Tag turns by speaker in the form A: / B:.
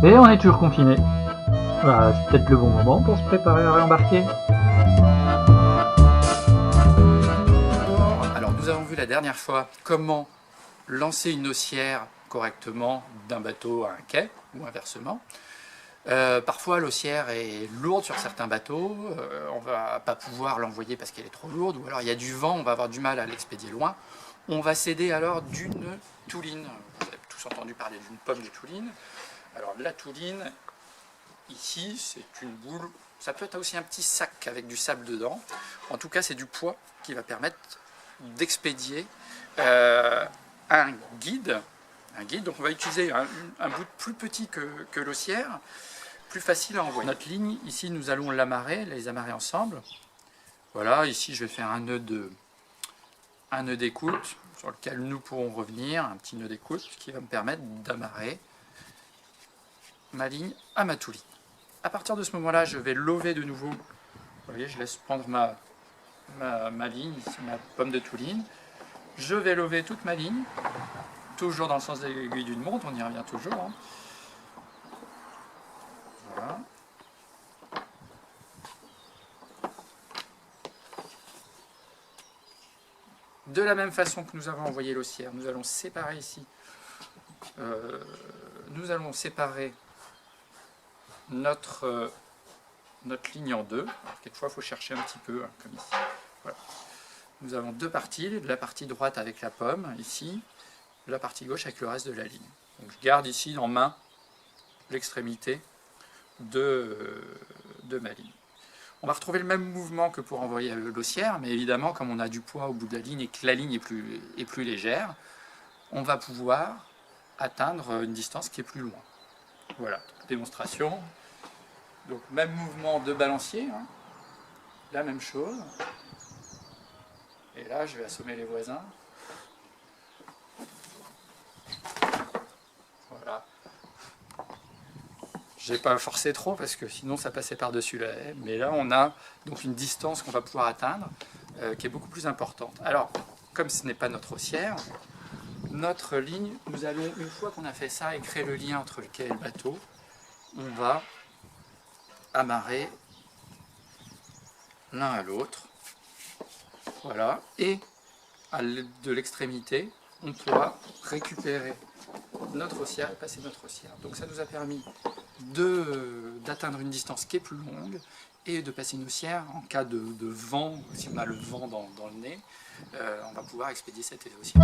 A: Et on est toujours confiné. Bah, c'est peut-être le bon moment pour se préparer à réembarquer.
B: Alors nous avons vu la dernière fois comment lancer une haussière correctement d'un bateau à un quai ou inversement. Parfois l'haussière est lourde sur certains bateaux, on va pas pouvoir l'envoyer parce qu'elle est trop lourde, ou alors il y a du vent, on va avoir du mal à l'expédier loin. On va s'aider alors d'une touline. Vous avez tous entendu parler d'une pomme de touline. Alors la touline, ici, c'est une boule, ça peut être aussi un petit sac avec du sable dedans. En tout cas, c'est du poids qui va permettre d'expédier un guide. Donc on va utiliser un bout plus petit que l'haussière, plus facile à envoyer. Notre ligne, ici, nous allons l'amarrer, les amarrer ensemble. Voilà, ici, je vais faire un nœud d'écoute sur lequel nous pourrons revenir, un petit nœud d'écoute qui va me permettre d'amarrer ma ligne à ma touline. À partir de ce moment-là, je vais lever de nouveau. Vous voyez, je laisse prendre ma ligne, ici, ma pomme de touline. Je vais lever toute ma ligne, toujours dans le sens de l'aiguille d'une montre, on y revient toujours. Hein. Voilà. De la même façon que nous avons envoyé l'haussière, nous allons séparer ici. Nous allons séparer notre ligne en deux. Alors, quelquefois, il faut chercher un petit peu, hein, comme ici. Voilà. Nous avons deux parties, la partie droite avec la pomme, ici, la partie gauche avec le reste de la ligne. Donc, je garde ici en main l'extrémité de ma ligne. On va retrouver le même mouvement que pour envoyer l'haussière, mais évidemment, comme on a du poids au bout de la ligne et que la ligne est plus légère, on va pouvoir atteindre une distance qui est plus loin. Voilà, démonstration. Donc, même mouvement de balancier, hein. La même chose. Et là, je vais assommer les voisins. Voilà. J'ai pas forcé trop parce que sinon ça passait par-dessus la haie. Mais là, on a donc une distance qu'on va pouvoir atteindre qui est beaucoup plus importante. Alors, comme ce n'est pas notre haussière, notre ligne, nous allons, une fois qu'on a fait ça et créé le lien entre le quai et le bateau, on va amarrer l'un à l'autre. Voilà. Et de l'extrémité, on pourra récupérer notre haussière et passer notre haussière. Donc ça nous a permis d'atteindre une distance qui est plus longue et de passer une haussière en cas de vent. Si on a le vent dans le nez, on va pouvoir expédier cette haussière.